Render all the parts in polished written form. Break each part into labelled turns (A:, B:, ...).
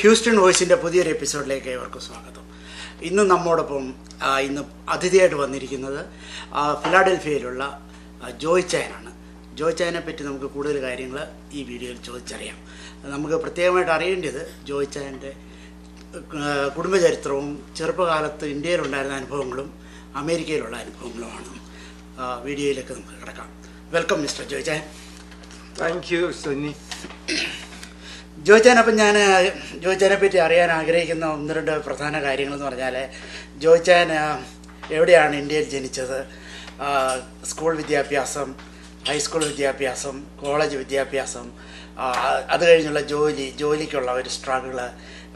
A: Houston വോയിസിൻ്റെ പുതിയൊരു എപ്പിസോഡിലേക്ക് ഏവർക്കും സ്വാഗതം. ഇന്ന് നമ്മോടൊപ്പം ഇന്ന് അതിഥിയായിട്ട് വന്നിരിക്കുന്നത് ഫിലാഡൽഫിയയിലുള്ള ജോയ് ചായനാണ്. ജോയ് ചായനെ പറ്റി നമുക്ക് കൂടുതൽ കാര്യങ്ങൾ ഈ വീഡിയോയിൽ ചോദിച്ചറിയാം. നമുക്ക് പ്രത്യേകമായിട്ട് അറിയേണ്ടത് ജോയ് ചായൻ്റെ കുടുംബചരിത്രവും ചെറുപ്പകാലത്ത് ഇന്ത്യയിലുണ്ടായിരുന്ന അനുഭവങ്ങളും അമേരിക്കയിലുള്ള അനുഭവങ്ങളുമാണ്. വീഡിയോയിലേക്ക് നമുക്ക് കിടക്കാം. Welcome mister Joy Chayan.
B: Thank you Sunny.
A: Joy Chan, അപ്പം ഞാൻ ജോയ് ചാനെ പറ്റി അറിയാൻ ആഗ്രഹിക്കുന്ന ഒന്ന് രണ്ട് പ്രധാന കാര്യങ്ങളെന്ന് പറഞ്ഞാൽ, ജോയ് ചാൻ എവിടെയാണ് ഇന്ത്യയിൽ ജനിച്ചത്, സ്കൂൾ വിദ്യാഭ്യാസം, ഹൈസ്കൂൾ വിദ്യാഭ്യാസം, കോളേജ് വിദ്യാഭ്യാസം, അത് കഴിഞ്ഞുള്ള ജോലിക്കുള്ള ഒരു സ്ട്രഗിള്,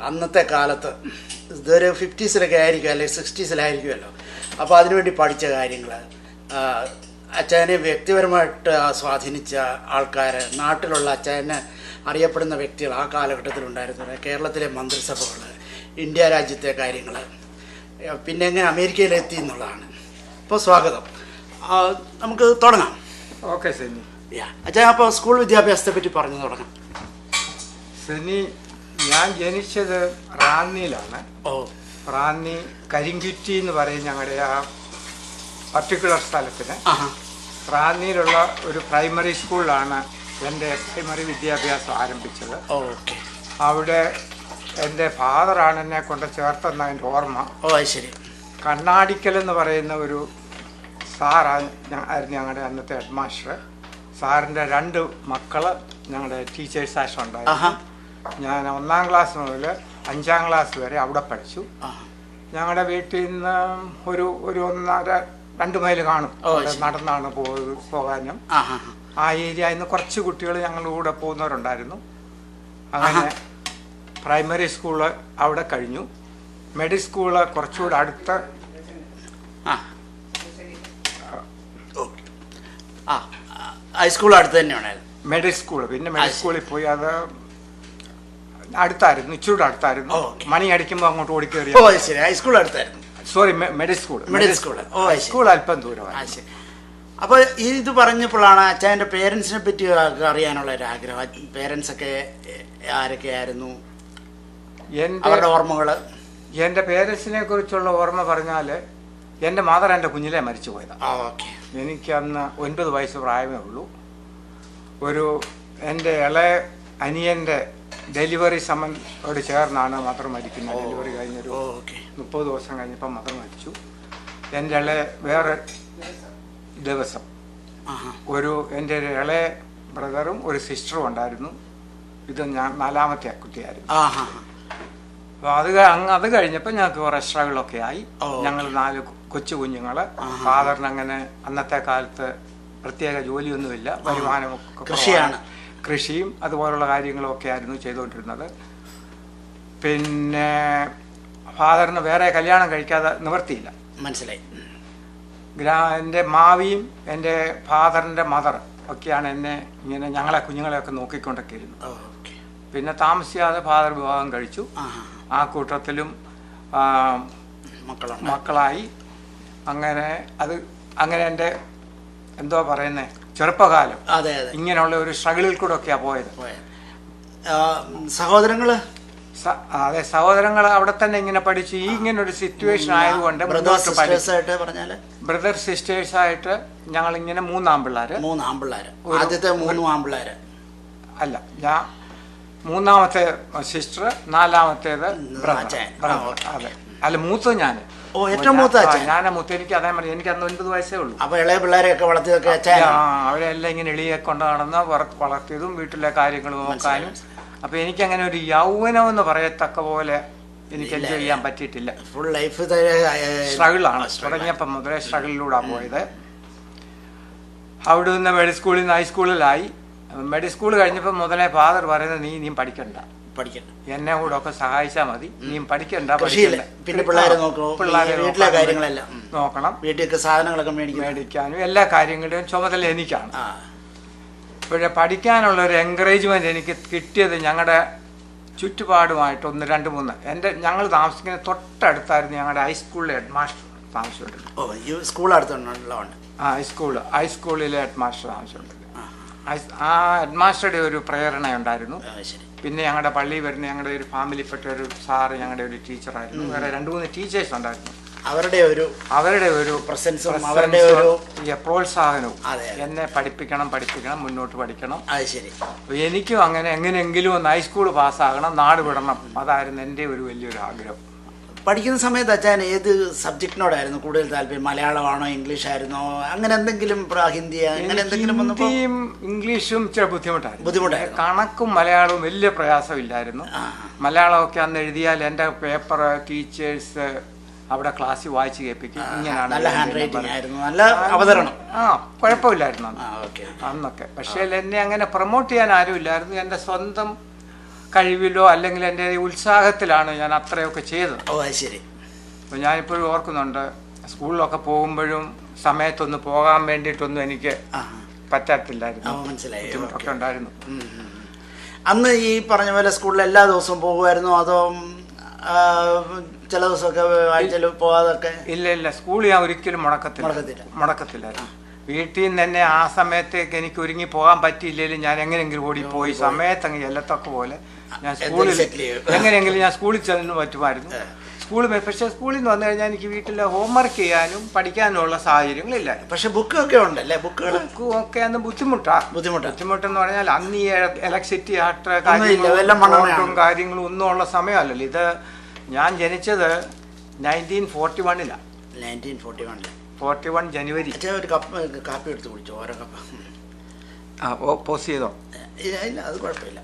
A: അന്നത്തെ കാലത്ത് ഇതൊരു 50s ആയിരിക്കും അല്ലെങ്കിൽ 60s അപ്പോൾ അതിനുവേണ്ടി പഠിച്ച കാര്യങ്ങൾ, അച്ചായനെ വ്യക്തിപരമായിട്ട് സ്വാധീനിച്ച ആൾക്കാർ, നാട്ടിലുള്ള അച്ചായനെ അറിയപ്പെടുന്ന വ്യക്തികൾ ആ കാലഘട്ടത്തിലുണ്ടായിരുന്നത്, കേരളത്തിലെ മന്ത്രിസഭകൾ, ഇന്ത്യ രാജ്യത്തെ കാര്യങ്ങൾ, പിന്നെ എങ്ങനെ അമേരിക്കയിലെത്തി എന്നുള്ളതാണ്. അപ്പോൾ സ്വാഗതം, നമുക്ക് തുടങ്ങാം.
B: ഓക്കെ സണ്ണി.
A: അച്ചായൻ അപ്പോൾ സ്കൂൾ വിദ്യാഭ്യാസത്തെ പറ്റി പറഞ്ഞു തുടങ്ങാം.
B: സണ്ണി, ഞാൻ ജനിച്ചത് റാന്നിയിലാണ്. റാന്നി കരിങ്കുറ്റി എന്ന് പറയും ഞങ്ങളുടെ ആ പർട്ടിക്കുലർ സ്ഥലത്തിന്. റാന്നിയിലുള്ള ഒരു പ്രൈമറി സ്കൂളിലാണ് എൻ്റെ പ്രൈമറി വിദ്യാഭ്യാസം ആരംഭിച്ചത്. അവിടെ എൻ്റെ ഫാദറാണ് എന്നെ കൊണ്ട് ചേർത്തെന്ന എൻ്റെ ഓർമ്മ.
A: ശരി.
B: കണ്ണാടിക്കൽ എന്ന് പറയുന്ന ഒരു സാറായിരുന്നു ഞങ്ങളുടെ അന്നത്തെ ഹെഡ് മാസ്റ്റർ. സാറിൻ്റെ 2 മക്കൾ ഞങ്ങളുടെ ടീച്ചേഴ്സായിട്ട് ഉണ്ടായിരുന്നു. ഞാൻ 1ാം ക്ലാസ് മുതൽ 5ാം ക്ലാസ് വരെ അവിടെ പഠിച്ചു. ഞങ്ങളുടെ വീട്ടിൽ നിന്ന് ഒരു 1.5-2 മൈൽ കാണും, നടന്നാണ് പോകാനും. ആ ഏരിയയിൽ നിന്ന് കുറച്ച് കുട്ടികൾ ഞങ്ങളുടെ കൂടെ പോകുന്നവരുണ്ടായിരുന്നു. അങ്ങനെ പ്രൈമറി സ്കൂള് അവിടെ കഴിഞ്ഞു. മിഡിൽ സ്കൂള് കുറച്ചുകൂടെ അടുത്ത്
A: ഹൈസ്കൂൾ അടുത്ത് തന്നെയാണ്.
B: മിഡിൽ സ്കൂള്, പിന്നെ മിഡിൽ സ്കൂളിൽ പോയി. അത് അടുത്തായിരുന്നു, ഇച്ചിരി അടുത്തായിരുന്നു. മണി അടിക്കുമ്പോൾ അങ്ങോട്ട് ഓടിക്കേറി.
A: ഹൈസ്കൂൾ അടുത്തായിരുന്നു.
B: സോറി, മിഡിൽ സ്കൂൾ അല്പം ദൂരമാണ്.
A: അപ്പോൾ ഇത് പറഞ്ഞപ്പോഴാണ് അച്ഛൻ്റെ പേരൻസിനെ പറ്റി അറിയാനുള്ള ഒരു ആഗ്രഹം. പേരൻസൊക്കെ ആരൊക്കെയായിരുന്നു, അവരുടെ ഓർമ്മകൾ?
B: എൻ്റെ പേരൻസിനെ കുറിച്ചുള്ള ഓർമ്മ പറഞ്ഞാൽ, എൻ്റെ മദർ എൻ്റെ കുഞ്ഞിലെ മരിച്ചു പോയതാണ്. എനിക്ക് അന്ന് 9 വയസ്സ് പ്രായമേ ഉള്ളൂ. എൻ്റെ ഇളയ അനിയൻ്റെ ഡെലിവറി സമയത്തോട് ചേർന്നാണ് മദർ മരിക്കുന്നത്. ഡെലിവറി കഴിഞ്ഞൊരു 30 ദിവസം കഴിഞ്ഞപ്പോൾ മദർ മരിച്ചു. എൻ്റെ വേറെ ദിവസം എൻ്റെ ഇളയ ബ്രദറും ഒരു സിസ്റ്ററും ഉണ്ടായിരുന്നു. ഇത് ഞാൻ 4ാമത്തെ കുട്ടിയായിരുന്നു. അപ്പോൾ അത് കഴിഞ്ഞപ്പോൾ ഞങ്ങൾക്ക് കുറേ സ്ട്രഗിളൊക്കെ ആയി. ഞങ്ങൾ 4 കൊച്ചു കുഞ്ഞുങ്ങൾ. ഫാദറിന് അങ്ങനെ അന്നത്തെ കാലത്ത് പ്രത്യേക ജോലിയൊന്നുമില്ല, വരുമാനമൊക്കെ കൃഷിയും അതുപോലുള്ള കാര്യങ്ങളും ഒക്കെ ആയിരുന്നു ചെയ്തുകൊണ്ടിരുന്നത്. പിന്നെ ഫാദറിന് വേറെ കല്യാണം കഴിക്കാതെ നിവർത്തിയില്ല.
A: മനസ്സിലായി.
B: എൻ്റെ മാവിയും എൻ്റെ ഫാദറിൻ്റെ മദർ ഒക്കെയാണ് എന്നെ ഇങ്ങനെ ഞങ്ങളെ കുഞ്ഞുങ്ങളെയൊക്കെ നോക്കിക്കൊണ്ടൊക്കെ ഇരുന്നു. പിന്നെ താമസിയാതെ ഫാദർ വിവാഹം കഴിച്ചു. ആ കൂട്ടത്തിലും മക്കളായി. അങ്ങനെ എൻ്റെ എന്തോ പറയുന്നേ ചെറുപ്പകാലം ഇങ്ങനെയുള്ള ഒരു സ്ട്രഗിളിൽ കൂടെ ഒക്കെയാ പോയത്. അതെ, സഹോദരങ്ങൾ അവിടെ തന്നെ ഇങ്ങനെ പഠിച്ചു. ഇങ്ങനെ ഒരു സിറ്റുവേഷൻ ആയതുകൊണ്ട് ബ്രദർ സിസ്റ്റേഴ്സ് ആയിട്ട് ഞങ്ങൾ ഇങ്ങനെ 3 ആൺപിള്ളേര്. അല്ല, ഞാൻ 3ാമത്തെ സിസ്റ്റർ, 4ാമത്തേത് ബ്രദർ. അതെ, അല്ല, മൂത്തത് ഞാൻ. ഞാനാ മൂത്ത. എനിക്ക് അതേ മതി. എനിക്ക് അന്ന് 9 വയസ്സേ ഉള്ളൂ. അവരെല്ലാം ഇങ്ങനെ എളിയെ കൊണ്ട് നടന്ന് വളർത്തിയതും വീട്ടിലെ കാര്യങ്ങൾ നോക്കാനും. അപ്പൊ എനിക്കങ്ങനെ ഒരു യൗവനം എന്ന് പറയത്തക്ക പോലെ എനിക്ക് എൻജോയ് ചെയ്യാൻ പറ്റിയിട്ടില്ല.
A: Full life
B: സ്ട്രഗിളാണ്. തുടങ്ങിയപ്പം മുതലേ സ്ട്രഗിളിലൂടെ പോയത്. അവിടെ നിന്ന് മെഡിക്കൽ സ്കൂളിൽ നിന്ന് ഹൈസ്കൂളിലായി. മെഡിക്കൽ സ്കൂൾ കഴിഞ്ഞപ്പോൾ മുതലേ ഫാദർ പറയുന്നത്, നീ പഠിക്കണ്ട, എന്നെ കൂടെ ഒക്കെ സഹായിച്ചാൽ മതി, നീ പഠിക്കണ്ട,
A: പിന്നെ പിള്ളേരെ
B: നോക്കണം,
A: വീട്ടിലേക്ക് സാധനങ്ങളൊക്കെ
B: മേടിക്കാനും എല്ലാ കാര്യങ്ങളുടെയും ചുമതല എനിക്കാണ്. പക്ഷേ പഠിക്കാനുള്ള ഒരു എൻകറേജ്മെന്റ് എനിക്ക് കിട്ടിയത് ഞങ്ങളുടെ ചുറ്റുപാടുമായിട്ട് 1, 2, 3 ഞങ്ങൾ താമസിക്കുന്ന തൊട്ടടുത്തായിരുന്നു ഞങ്ങളുടെ ഹൈസ്കൂളിലെ ഹെഡ് മാസ്റ്റർ താമസിച്ചിട്ടുണ്ട്.
A: ഹൈസ്കൂളിലെ ഹെഡ് മാസ്റ്റർ താമസിച്ചിട്ടുണ്ട്.
B: ആ ഹെഡ് മാസ്റ്ററുടെ ഒരു പ്രേരണയുണ്ടായിരുന്നു.
A: ശരി.
B: പിന്നെ ഞങ്ങളുടെ പള്ളിയിൽ വരുന്ന ഞങ്ങളുടെ ഒരു ഫാമിലിപ്പെട്ട ഒരു സാറ് ഞങ്ങളുടെ ഒരു ടീച്ചറായിരുന്നു. വേറെ 2-3 ടീച്ചേഴ്സ് ഉണ്ടായിരുന്നു. അവരുടെ ഒരു
A: പ്രസൻസും അവരുടെ ഒരു
B: പ്രോത്സാഹനവും എന്നെ പഠിപ്പിക്കണം മുന്നോട്ട് പഠിക്കണം.
A: അത് ശരി.
B: എനിക്കും അങ്ങനെ എങ്ങനെയെങ്കിലും ഒന്ന് ഹൈസ്കൂൾ പാസ്സാകണം, നാട് വിടണം. അതായിരുന്നു എൻ്റെ ഒരു വലിയൊരു ആഗ്രഹം.
A: പഠിക്കുന്ന സമയത്ത് അച്ഛൻ ഏത് സബ്ജക്റ്റിനോടായിരുന്നു കൂടുതൽ താല്പര്യം? മലയാളമാണോ, ഇംഗ്ലീഷ് ആയിരുന്നോ, അങ്ങനെ എന്തെങ്കിലും, ഹിന്ദി, അങ്ങനെ എന്തെങ്കിലും?
B: ഹിന്ദിയും ഇംഗ്ലീഷും ഇച്ചിരി ബുദ്ധിമുട്ടായിരുന്നു. കണക്കും മലയാളവും വലിയ പ്രയാസമില്ലായിരുന്നു. മലയാളമൊക്കെ അന്ന് എഴുതിയാൽ എൻ്റെ പേപ്പർ ടീച്ചേഴ്സ് അവിടെ ക്ലാസ്സിൽ വായിച്ച് കേൾപ്പിക്കും. ഇങ്ങനെയാണ്
A: നല്ല ഹാൻഡ് റൈറ്റിംഗ് ആയിരുന്നു, നല്ല അവതരണം.
B: കുഴപ്പമില്ലായിരുന്നു അന്നൊക്കെ. പക്ഷേ എന്നെ അങ്ങനെ പ്രൊമോട്ട് ചെയ്യാൻ ആരും ഇല്ലായിരുന്നു. എൻ്റെ സ്വന്തം കഴിവിലോ അല്ലെങ്കിൽ എൻ്റെ ഉത്സാഹത്തിലാണ് ഞാൻ അത്രയൊക്കെ ചെയ്തത്.
A: ശരി.
B: അപ്പോൾ ഞാനിപ്പോഴും ഓർക്കുന്നുണ്ട്, സ്കൂളിലൊക്കെ പോകുമ്പോഴും സമയത്തൊന്ന് പോകാൻ വേണ്ടിയിട്ടൊന്നും എനിക്ക് പറ്റത്തില്ലായിരുന്നു.
A: മനസ്സിലായി.
B: ബുദ്ധിമുട്ടൊക്കെ ഉണ്ടായിരുന്നു.
A: അന്ന് ഈ പറഞ്ഞ പോലെ സ്കൂളിൽ എല്ലാ ദിവസവും പോകുമായിരുന്നു, അതോ ചില ദിവസമൊക്കെ ആഴ്ചയിൽ പോകാതൊക്കെ?
B: ഇല്ല, സ്കൂളിൽ ഞാൻ ഒരിക്കലും മുടക്കത്തില്ലായിരുന്നു. വീട്ടിൽ നിന്ന് തന്നെ ആ സമയത്തേക്ക് എനിക്ക് ഒരുങ്ങി പോകാൻ പറ്റിയില്ലെങ്കിലും ഞാൻ എങ്ങനെയെങ്കിലും ഓടിപ്പോയി സമയത്തങ്ങ് ചെല്ലത്തൊക്കെ പോലെ ഞാൻ സ്കൂളിൽ എങ്ങനെയെങ്കിലും ഞാൻ സ്കൂളിൽ ചെന്ന് പറ്റുമായിരുന്നു. പക്ഷേ സ്കൂളിൽ നിന്ന് വന്നു കഴിഞ്ഞാൽ എനിക്ക് വീട്ടിൽ ഹോംവർക്ക് ചെയ്യാനും പഠിക്കാനുമുള്ള സാഹചര്യങ്ങളില്ല.
A: പക്ഷെ ബുക്കൊക്കെ ഉണ്ടല്ലേ?
B: ബുക്കൊക്കെ അന്ന് ബുദ്ധിമുട്ടെന്ന് പറഞ്ഞാൽ അന്ന് ഈ ഇലക്ട്രിസിറ്റി ആയിട്ട് കാര്യങ്ങളും ഒന്നും ഉള്ള സമയമല്ലല്ലോ. ഇത് ഞാൻ ജനിച്ചത് 1941 41 ജനുവരി.
A: ഒരു കാപ്പി എടുത്ത് കുടിച്ചോ, ഓരോ കപ്പ്.
B: പോസ് ചെയ്തോ?
A: ഇല്ല, അത് കുഴപ്പമില്ല.